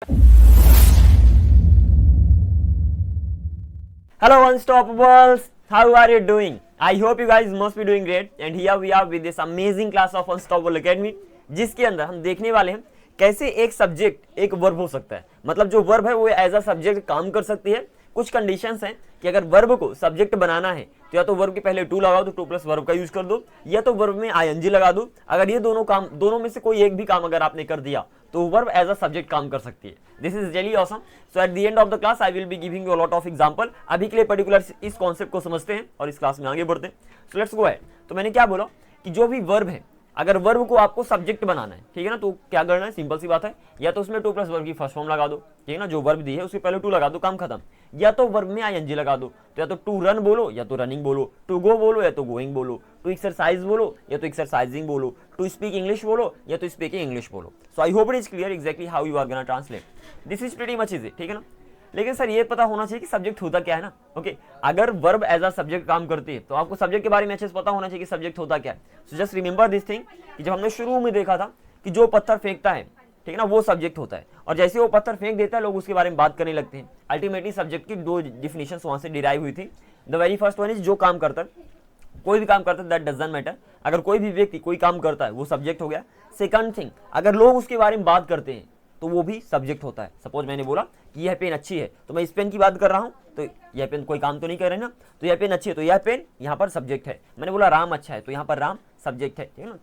Hello Unstoppables, how are you doing? I hope you guys must be doing great and here we are with this amazing class of Unstoppable Academy जिसके अंदर हम देखने वाले हैं कैसे एक subject एक वर्ब हो सकता है। मतलब जो वर्ब है वो एज अ सब्जेक्ट काम कर सकती है। कुछ कंडीशंस हैं कि अगर वर्ब को सब्जेक्ट बनाना है तो या तो वर्ब के पहले टू लगा दो, टू प्लस वर्ब का यूज कर दो, या तो वर्ब में आईएनजी लगा दो। अगर ये दोनों में से कोई एक भी काम अगर आपने कर दिया तो वर्ब एज अ सब्जेक्ट काम कर सकती है। This is really awesome. So at the end of the class I will be giving you a lot of example. अभी के लिए पर्टिकुलर इस कॉन्सेप्ट को समझते हैं और इस क्लास में आगे बढ़ते हैं। So let's go ahead. तो मैंने क्या बोला कि जो भी वर्ब है, अगर वर्ब को आपको सब्जेक्ट बनाना है, ठीक है ना, तो क्या करना है, सिंपल सी बात है, या तो उसमें टू प्लस वर्ब की फर्स्ट फॉर्म लगा दो, ठीक है ना, जो वर्ब दी है उसके पहले टू लगा दो, काम खत्म। या तो वर्ब में आईएनजी लगा दो, तो या तो टू रन बोलो या तो रनिंग बोलो, टू गो बोलो या तो गोइंग बोलो, टू एक्सरसाइज बोलो या तो एक्सरसाइजिंग बोलो, टू स्पीक इंग्लिश बोलो या तो स्पीकिंग इंग्लिश बोलो। So I hope it is clear exactly how you are gonna translate. This is pretty much easy, ठीक है ना। लेकिन सर ये पता होना चाहिए कि सब्जेक्ट होता क्या है ना। ओके, अगर वर्ब एज अ सब्जेक्ट काम करती है तो आपको सब्जेक्ट के बारे में अच्छे से पता होना चाहिए कि सब्जेक्ट होता क्या है। So just remember this thing कि जब हमने शुरू में देखा था कि जो पत्थर फेंकता है, ठीक है ना, वो सब्जेक्ट होता है, और जैसे वो पत्थर फेंक देता है लोग उसके बारे में बात करने लगते हैं। अल्टीमेटली सब्जेक्ट की दो डिफिनेशन वहां से डिराइव हुई थी। The very first one is जो काम करता है, कोई भी काम करता है, दैट डजंट मैटर। अगर कोई भी व्यक्ति कोई काम करता है वो सब्जेक्ट हो गया। सेकंड थिंग, अगर लोग उसके बारे में बात करते हैं तो वो भी सब्जेक्ट होता है। सपोज मैंने बोला कि यह पेन अच्छी है, तो मैं इस पेन की बात कर रहा हूं, तो यह पेन कोई काम तो नहीं कर रहे ना, तो यह पेन अच्छी है, तो यह पेन यहाँ पर सब्जेक्ट है। मैंने बोला राम अच्छा है, तो यहाँ पर राम सब्जेक्ट है, ठीक है ना।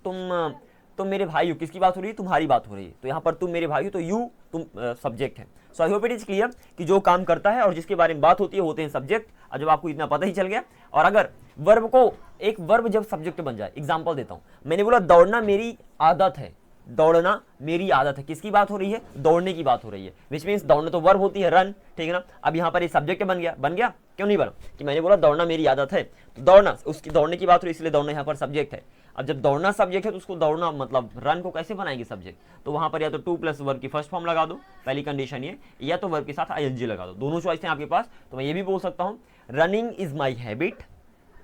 तुम मेरे भाई हो, किसकी बात हो रही है, तुम्हारी बात हो रही है, तो यहाँ पर तुम मेरे भाई हो, तो यू तुम सब्जेक्ट है। So I hope it is clear कि जो काम करता है और जिसके बारे में बात होती है होते हैं सब्जेक्ट। और जब आपको इतना पता ही चल गया, और अगर वर्ब को एक वर्ब जब सब्जेक्ट बन जाए, एग्जाम्पल देता हूं, मैंने बोला दौड़ना मेरी आदत है, दौड़ना मेरी आदत है, किसकी बात हो रही है, दौड़ने की बात हो रही है, विच मीन्स दौड़ना तो वर्ब होती है, रन, ठीक है ना। अब यहाँ पर ये सब्जेक्ट बन गया, क्यों नहीं बना, कि मैंने बोला दौड़ना मेरी आदत है, तो दौड़ना उसकी दौड़ने की बात हो रही है, इसलिए दौड़ना यहाँ पर सब्जेक्ट है। अब जब दौड़ना सब्जेक्ट है तो उसको दौड़ना मतलब रन को कैसे बनाएंगे सब्जेक्ट, तो वहां पर या तो टू प्लस वर्ब की फर्स्ट फॉर्म लगा दो, पहली कंडीशन ये, या तो वर्ब के साथ आईएनजी लगा दो। दोनों चॉइस है आपके पास। तो मैं ये भी बोल सकता हूँ रनिंग इज माई हैबिट,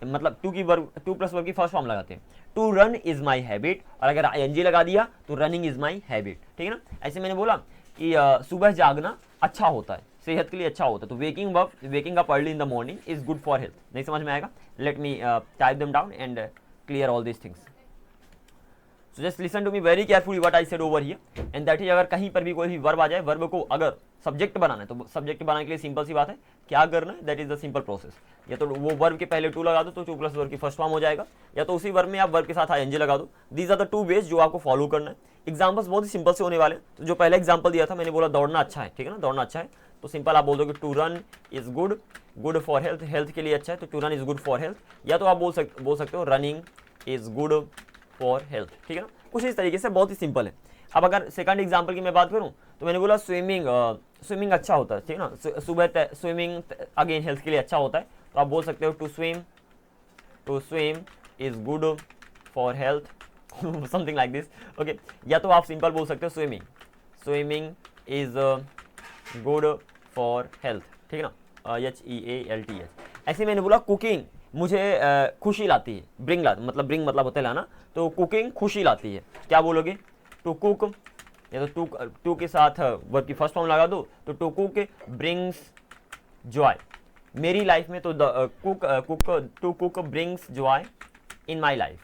मतलब टू प्लस वर्ब की फर्स्ट फॉर्म लगाते हैं, to run is my habit, और अगर आईएनजी लगा दिया तो रनिंग इज माई हैबिट, ठीक है ना। ऐसे मैंने बोला कि सुबह जागना अच्छा होता है, सेहत के लिए अच्छा होता है, तो waking up early in the morning is good for health. नहीं समझ में आएगा, let me type them down and clear all this things. So just listen to me very carefully what I said over here, and that is अगर कहीं पर भी कोई भी वर्ब आ जाए, वर्ब को अगर सब्जेक्ट बनाना है तो सब्जेक्ट बनाने के लिए सिंपल सी बात है, क्या करना है, that is the simple process. या तो वो वर्ब के पहले टू लगा दो तो टू प्लस वर्ब की फर्स्ट फॉर्म हो जाएगा, या तो उसी वर्ब में आप वर्ब के साथ आईएनजी लगा दो। These are the two ways जो आपको फॉलो करना है। एग्जाम्पल्स बहुत ही सिंपल से होने वाले। तो जो पहला एग्जाम्पल दिया था, मैंने बोला दौड़ना अच्छा है, ठीक है ना, दौड़ना अच्छा है, तो सिंपल आप बोल दो कि to run is good for health, health के लिए अच्छा है, तो to run is good for health. या तो आप बोल सकते हो running is good for health, ठीक है ना। कुछ इस तरीके से, बहुत ही सिंपल है। अब अगर सेकंड एग्जांपल की मैं बात करूं तो मैंने बोला स्विमिंग अच्छा होता है, ठीक है ना, सुबह स्विमिंग अगेन हेल्थ के लिए अच्छा होता है, तो आप बोल सकते हो to swim is good for health something like this, okay. या तो आप सिंपल बोल सकते हो swimming is good for health, ठीक है ना, HEALTH। ऐसे मैंने बोला कुकिंग मुझे खुशी लाती है, ब्रिंग मतलब होता है लाना, तो कुकिंग खुशी लाती है, क्या बोलोगे, टू कुक, या तो टू के साथ वर्ब की फर्स्ट फॉर्म लगा दो, तो टू कुक ब्रिंग्स जॉय मेरी लाइफ में, तो to cook brings joy in my life.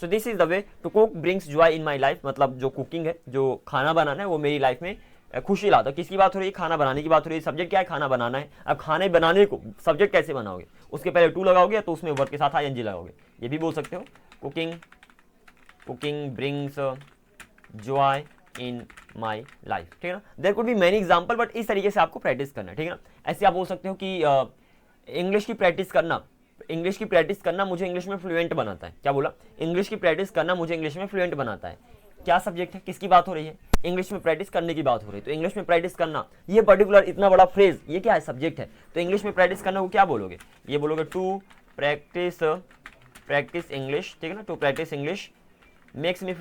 So this is the way, to cook brings joy in my life, मतलब जो कुकिंग है, जो खाना बनाना है, वो मेरी लाइफ में खुशी लाता है। किसकी बात हो रही है, खाना बनाने की बात हो रही है। सब्जेक्ट क्या है, खाना बनाना है। अब खाने बनाने को सब्जेक्ट कैसे बनाओगे, उसके पहले टू लगाओगे तो उसमें वर्ब के साथ आईएनजी लगाओगे। ये भी बोल सकते हो cooking brings joy in my life, ठीक है ना। There could be many example, but इस तरीके से आपको प्रैक्टिस करना है, ठीक है ना। ऐसे आप बोल सकते हो कि इंग्लिश की प्रैक्टिस करना मुझे इंग्लिश में फ्लुएंट बनाता है। क्या बोला, इंग्लिश की प्रैक्टिस करना मुझे इंग्लिश में फ्लुएंट बनाता है। क्या सब्जेक्ट है, किसकी बात हो रही है, इंग्लिश में प्रैक्टिस करने की बात हो रही है, तो इंग्लिश में प्रैक्टिस करना, ये पर्टिकुलर इतना बड़ा फ्रेज, ये क्या है, सब्जेक्ट है। तो इंग्लिश में प्रैक्टिस करना को क्या बोलोगे, ये बोलोगे टू प्रैक्टिस इंग्लिश, ठीक है ना, to practise English makes me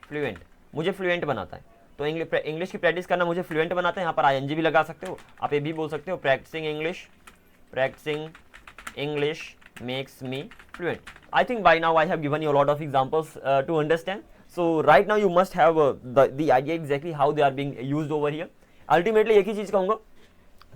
fluent, मुझे फ्लुएंट बनाता है। तो इंग्लिश की प्रैक्टिस करना मुझे फ्लुएंट बनाता है, यहाँ पर आईएनजी भी लगा सकते हो। आप ये भी बोल सकते हो practising English makes me fluent. I think by now I have given you a lot of examples to understand. So right now you must have the idea exactly how they are being used over here. Ultimately एक ही चीज कहूंगा,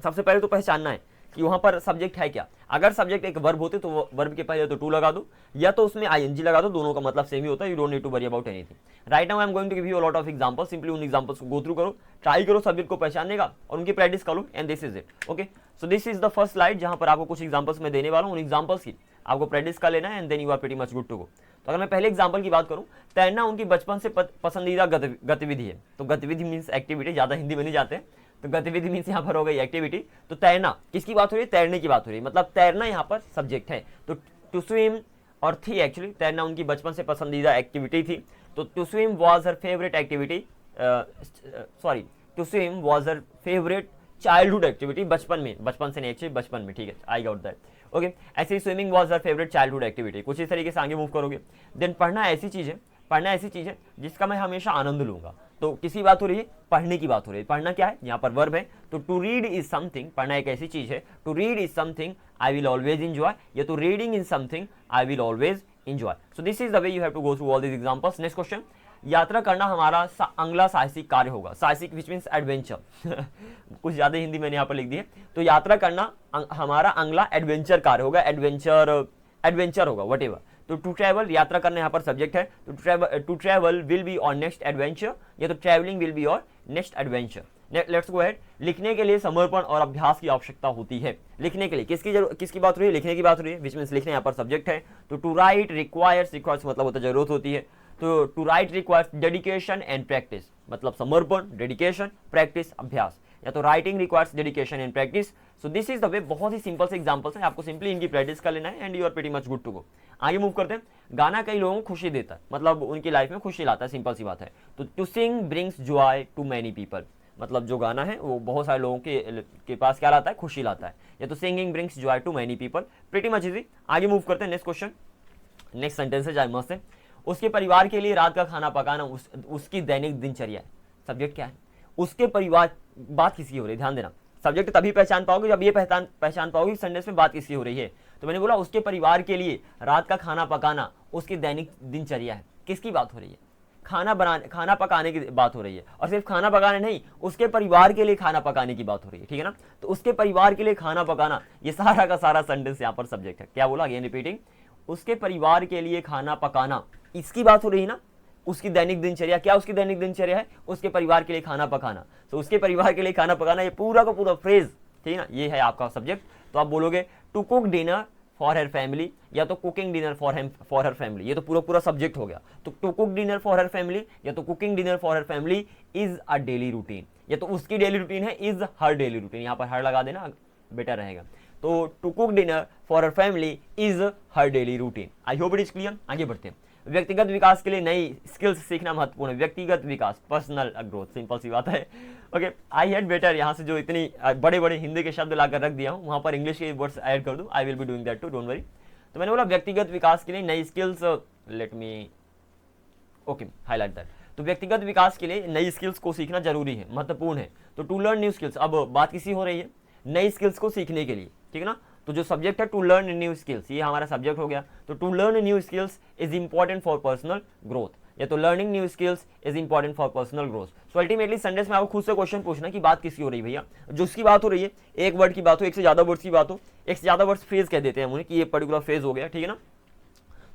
सबसे पहले तो पहचानना है कि वहां पर सब्जेक्ट है क्या। अगर सब्जेक्ट एक वर्ब होते तो वो वर्ब के पहले तो टू लगा दो या तो उसमें आईएनजी लगा दो, दोनों का मतलब सेम ही होता है। You don't need to worry about anything. Right now I am going to give you a lot of examples, simply उन एग्जांपल्स को गो थ्रू करो, ट्राई करो सब्जेक्ट को पहचानने का और उनकी प्रैक्टिस करो, and this is it. Okay, so this is the first slide जहां पर आपको कुछ एग्जांपल्स मैं देने वाला हूं। उन एग्जांपल्स की आपको प्रैक्टिस कर लेना है and then you are pretty much good to go. तो अगर मैं पहले एग्जांपल की बात करूं, तैरना उनकी बचपन से पसंदीदा गतिविधि है। तो गतिविधि मीन्स एक्टिविटी, ज्यादा हिंदी में नहीं जाते हैं, तो गतिविधि मीन्स यहाँ पर हो गई एक्टिविटी। तो तैरना किसकी बात हो रही है, तैरने की बात हो रही है, मतलब तैरना यहाँ पर सब्जेक्ट है। तो टू स्विम और थी एक्चुअली, तैरना उनकी बचपन से पसंदीदा एक्टिविटी थी। तो to swim was her favourite activity, sorry to swim was her favourite childhood activity, बचपन में, बचपन से नहीं एक्चुअली बचपन में, ठीक है, आई गॉट दैट। ओके, ऐसे ही swimming was her favourite childhood activity, कुछ इस तरीके से आगे मूव करोगे। देन पढ़ना ऐसी चीज है, पढ़ना ऐसी चीज है जिसका मैं हमेशा आनंद लूंगा। तो किसी बात हो रही है, पढ़ने की बात हो रही है। पढ़ना क्या है, यहाँ पर वर्ब है। तो टू रीड इज समथिंग, पढ़ना एक ऐसी चीज है, to read is something I will always enjoy, या तो reading is something I will always enjoy. So this is the way you have to go through all this examples. Next question, यात्रा करना हमारा अगला साहसिक कार्य होगा। साहसिक विच मीन्स एडवेंचर कुछ ज्यादा हिंदी मैंने यहाँ पर लिख दी है। तो यात्रा करना हमारा अगला एडवेंचर कार्य होगा, एडवेंचर होगा वट एवर। तो टू ट्रैवल, यात्रा करना यहाँ पर सब्जेक्ट है। To travel will be on next adventure, या तो travelling will be on next adventure. Let's go ahead. लिखने के लिए समर्पण और अभ्यास की आवश्यकता होती है। लिखने के लिए किसकी बात हो रही है, लिखने की बात हो रही है, विच मीन्स लिखने यहाँ पर सब्जेक्ट है। तो टू राइट रिक्वायर्स मतलब होता है जरूरत होती है। तो to write requires dedication and practice, मतलब समर्पण, डेडिकेशन, प्रैक्टिस, अभ्यास, या तो writing requires dedication and practice. So this is the way. बहुत ही सिंपल से एग्जांपल्स हैं, आपको सिंपली इनकी प्रैक्टिस कर लेना है and you are pretty much good to go. आगे मूव करते हैं। गाना कई लोगों को खुशी देता है, मतलब उनकी लाइफ में खुशी लाता है, सिंपल सी बात है। तो to sing brings joy to many people, मतलब जो गाना है वो बहुत सारे लोगों के पास क्या लाता है, खुशी लाता है। या तो singing brings joy to many people, pretty much easy. आगे मूव करते हैं। नेक्स्ट क्वेश्चन, नेक्स्ट सेंटेंस है जाए मस्त है। उसके परिवार के लिए रात का खाना पकाना उसकी दैनिक दिनचर्या है। सब्जेक्ट क्या है, उसके परिवार, बात किसकी हो रही है, ध्यान देना। सब्जेक्ट तभी पहचान पाओगे जब ये पहचान पाओगे कि सेंटेंस में बात किसकी हो रही है। तो मैंने बोला उसके परिवार के लिए रात का खाना पकाना उसकी दैनिक दिनचर्या है। किसकी बात हो रही है, खाना पकाने की बात हो रही है। और सिर्फ खाना पकाने नहीं, उसके परिवार के लिए खाना पकाने की बात हो रही है, ठीक है ना। तो उसके परिवार के लिए खाना पकाना, ये सारा का सारा सेंटेंस यहाँ पर सब्जेक्ट है। क्या बोला, अगेन रिपीटिंग, उसके परिवार के लिए खाना पकाना, इसकी बात हो रही है ना। उसकी दैनिक दिनचर्या, क्या उसकी दैनिक दिनचर्या है, उसके परिवार के लिए खाना पकाना। तो उसके परिवार के लिए खाना पकाना, ये पूरा का पूरा फ्रेज, ठीक है ना, ये है आपका सब्जेक्ट। तो आप बोलोगे to cook dinner for her family, या तो cooking dinner for her family, ये तो पूरा सब्जेक्ट हो गया। तो to cook dinner for her family या तो cooking dinner for her family is a daily routine, या तो उसकी डेली रूटीन है, इज हर डेली रूटीन, यहाँ पर हर लगा देना बेटर रहेगा। तो to cook dinner for her family is her daily routine. I hope it is clear. आगे बढ़ते हैं। व्यक्तिगत विकास के लिए नई स्किल्स सीखना महत्वपूर्ण है। व्यक्तिगत विकास, पर्सनल ग्रोथ, सिंपल सी बात है। ओके, आई हैड बेटर यहाँ से जो इतनी बड़े बड़े हिंदी के शब्द लाकर रख दिया हूँ, वहाँ पर इंग्लिश के वर्ड्स ऐड कर दूँ। I will be doing that too, don't worry. तो मैंने बोला व्यक्तिगत विकास के लिए नई skills, let me okay highlight that. तो व्यक्तिगत विकास के लिए नई स्किल्स को सीखना जरूरी है, महत्वपूर्ण है। तो टू लर्न न्यू स्किल्स, अब बात किसी हो रही है नई स्किल्स को सीखने के लिए, ठीक है ना। तो जो सब्जेक्ट है टू लर्न न्यू स्किल्स, ये हमारा सब्जेक्ट हो गया। तो to learn new skills is important for personal growth, या तो learning new skills is important for personal growth. So ultimately sentence में आपको खुद से क्वेश्चन पूछना कि बात किसकी हो रही है भैया। जो उसकी बात हो रही है, एक वर्ड की बात हो, एक से ज्यादा वर्ड्स की बात हो, एक से ज्यादा वर्ड्स फेज कह देते हैं उन्हें कि ये पर्टिकुलर फेज हो गया, ठीक है ना।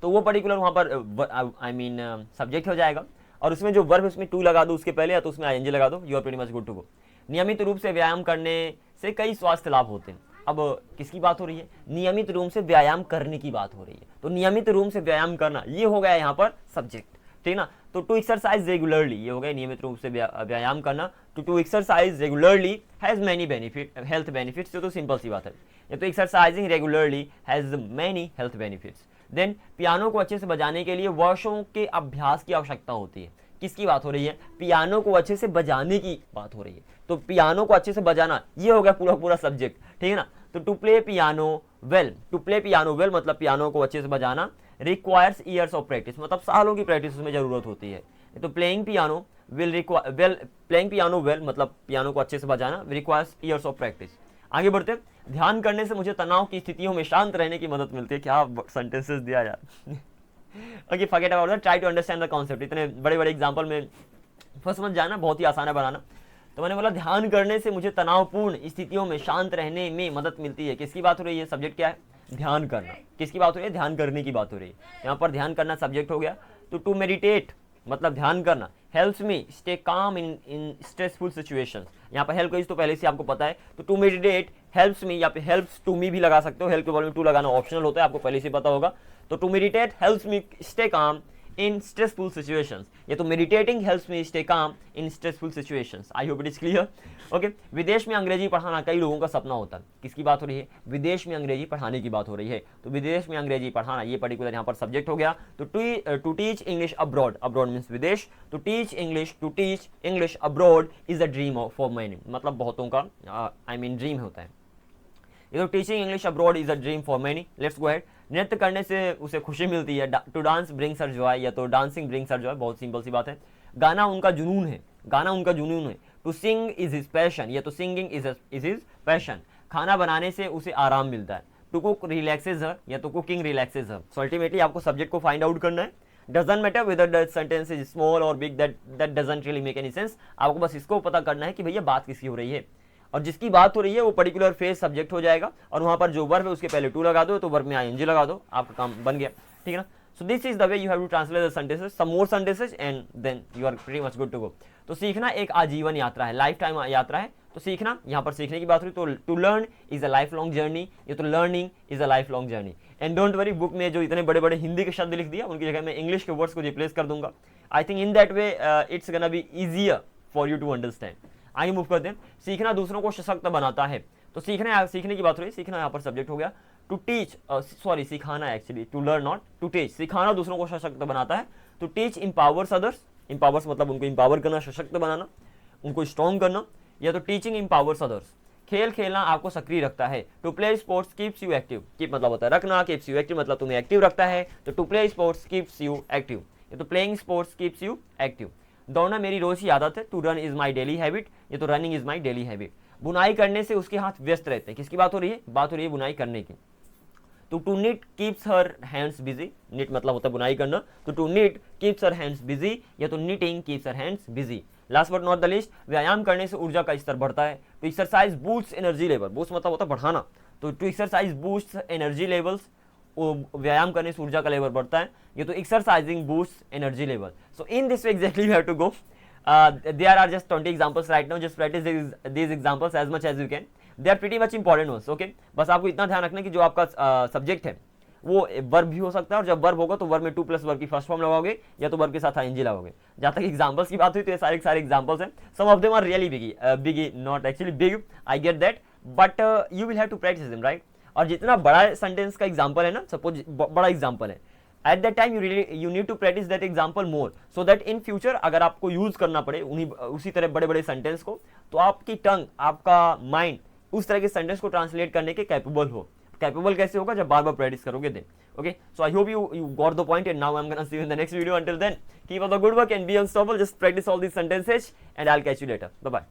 तो वो पर्टिकुलर वहां पर आई मीन सब्जेक्ट हो जाएगा। और उसमें जो वर्ब उसमें टू लगा दो उसके पहले, या तो उसमें आईएनजी लगा दो, you are pretty much good to go. नियमित रूप से व्यायाम करने से कई स्वास्थ्य लाभ होते हैं। अब किसकी बात हो रही है, नियमित रूप से व्यायाम करने की बात हो रही है। तो नियमित रूप से व्यायाम करना, ये हो गया यहाँ पर सब्जेक्ट, ठीक ना। तो टू एक्सरसाइज रेगुलरली, ये हो गया नियमित रूप से व्यायाम करना। To exercise regularly has many benefit, health benefits, तो सिंपल सी बात है। या तो exercising regularly has many health benefits. Then piano को अच्छे से बजाने के लिए वर्षों के अभ्यास की आवश्यकता होती है। किसकी बात हो रही है, पियानो को अच्छे से बजाने की बात हो रही है। तो पियानो को अच्छे से बजाना, ये हो गया पूरा सब्जेक्ट, ठीक है ना। तो to play piano well, to play piano well मतलब पियानो को अच्छे से बजाना रिक्वायर्स ईयर्स ऑफ प्रैक्टिस, मतलब सालों की प्रैक्टिस उसमें जरूरत होती है। तो playing piano playing piano well मतलब पियानो को अच्छे से बजाना रिक्वायर्स ईयर्स ऑफ प्रैक्टिस। आगे बढ़ते हैं। ध्यान करने से मुझे तनाव की स्थितियों में शांत रहने की मदद मिलती है। क्या सेंटेंसेस दिया यार okay, forget about that, try to understand the concept. इतने बड़े बड़े एग्जांपल में फंस मत जाना, बहुत ही आसान है बनाना। तो मैंने बोला ध्यान करने से मुझे तनावपूर्ण स्थितियों में शांत रहने में मदद मिलती है। किसकी बात हो रही है? सब्जेक्ट क्या है? ध्यान करना। किसकी बात हो रही है? ध्यान करने की बात हो रही है। यहाँ पर ध्यान करना सब्जेक्ट हो गया। तो टू मेडिटेट मतलब ध्यान करना, हेल्प्स मी स्टे काम इन स्ट्रेसफुल सिचुएशंस। यहाँ पर हेल्प तो पहले से आपको पता है, तो टू मेडिटेट हेल्प्स मी, या फिर हेल्प्स टू मी भी लगा सकते हो। हेल्प के बॉल में टू लगाना ऑप्शनल होता है, आपको पहले से पता होगा। तो to meditate helps me stay calm in stressful situations, या तो meditating helps me stay calm in stressful situations. I hope it is clear. Okay, विदेश में अंग्रेजी पढ़ाना कई लोगों का सपना होता है। किसकी बात हो रही है? विदेश में अंग्रेजी पढ़ाने की बात हो रही है। तो विदेश में अंग्रेजी पढ़ाना ये पर्टिकुलर यहाँ पर सब्जेक्ट हो गया। तो to teach English abroad, abroad means विदेश। To teach English abroad is a dream for many, मतलब बहुतों का आई मीन ड्रीम होता है। ये तो teaching English abroad is a dream for many. Let's go ahead. नृत्य करने से उसे खुशी मिलती है। To dance brings her joy, या तो डांसिंग ब्रिंग्स हर जॉय, बहुत सिंपल सी बात है। गाना उनका जुनून है, गाना उनका जुनून है। To sing is his passion, या तो सिंगिंग इज हिज पैशन। खाना बनाने से उसे आराम मिलता है। टू कुक रिलैक्सेज हर, या तो cooking relaxes her. So ultimately आपको सब्जेक्ट को फाइंड आउट करना है। Doesn't matter whether the sentence is small और big, that doesn't really make any sense. आपको बस इसको पता करना है कि भैया बात किसकी हो रही है, और जिसकी बात हो रही है वो पर्टिकुलर फेज सब्जेक्ट हो जाएगा। और वहां पर जो वर्ब है उसके पहले टू लगा दो, तो वर्ब में आईएनजी लगा दो, आपका काम बन गया। ठीक है ना? So this is the way you have to translate the sentences, some more sentences and then you are pretty much good to go. तो सीखना एक आजीवन यात्रा है, लाइफ टाइम यात्रा है। तो सीखना, यहाँ पर सीखने की बात हुई, तो to learn is a life long journey, ये तो learning is a life long journey. And don't worry, book में जो इतने बड़े बड़े हिंदी के शब्द लिख दिया उनकी जगह मैं इंग्लिश के वर्ड्स को रिप्लेस कर दूंगा। I think in that way it's gonna be easier for you to understand. आगे मूव करते हैं। सीखना दूसरों को सशक्त बनाता है। तो सीखने की बात हो रही है, सीखना यहाँ पर सब्जेक्ट हो गया। टू टीच, सॉरी सिखाना actually, to learn not to teach. सिखाना दूसरों को सशक्त बनाता है। To teach empowers others, empowers मतलब उनको इंपावर करना, सशक्त बनाना, उनको स्ट्रॉन्ग करना, या तो टीचिंग इंपावर्स अदर्स। खेल खेलना आपको सक्रिय रखता है। To play sports keeps you active, keep मतलब होता है रखना, कीप्स यू एक्टिव मतलब तुम्हें एक्टिव रखता है। तो to play sports keeps you active, या तो playing sports keeps you active. दौड़ना मेरी रोज की आदत है। To run is my daily habit, ये तो running is my daily habit. बुनाई करने से उसके हाथ व्यस्त रहते हैं। किसकी बात हो रही है? बात हो रही है बुनाई करने की। तो to knit keeps her hands busy, knit मतलब होता है बुनाई करना। तो to knit keeps her hands busy, या तो knitting keeps her hands busy. Last but not the least, व्यायाम करने से ऊर्जा का स्तर बढ़ता है। तो exercise boost energy level, boost मतलब होता है बढ़ाना। तो to exercise boost energy levels, व्यायाम करने से ऊर्जा का लेवल बढ़ता है। ये तो exercising boost energy level. So in this way exactly you have to go. there are just 20 examples right now, just practice these examples as much as you can, they are pretty much important ones. okay, बस आपको इतना ध्यान रखना कि जो आपका subject है वो वर्ब भी हो सकता है, और जब वर्ब होगा तो वर्ब में टू प्लस वर्ब की फर्स्ट फॉर्म लगाओगे, या तो वर्ब के साथ आईएनजी लगाओगे। जहाँ तक एग्जांपल्स की बात हुई तो ये सारे एग्जांपल्स हैं। Some of them are really big, not actually big, I get that, but you will have to practise them, right. और जितना बड़ा सेंटेंस का एग्जाम्पल है ना, सपोज बड़ा एग्जाम्पल है, at that time you need to practice that example more, so that in future अगर आपको यूज करना पड़े उसी तरह बड़े बड़े सेंटेंस को, तो आपकी टंग, आपका माइंड उस तरह के सेंटेंस को ट्रांसलेट करने के कैपेबल हो। कैपेबल कैसे होगा? जब बार बार प्रैक्टिस करोगे then. Okay, so I hope you got the point, and now I'm gonna see you in the next video. Until then, keep up the good work and be unstoppable. Just practice all these sentences and I'll catch you later. Bye bye.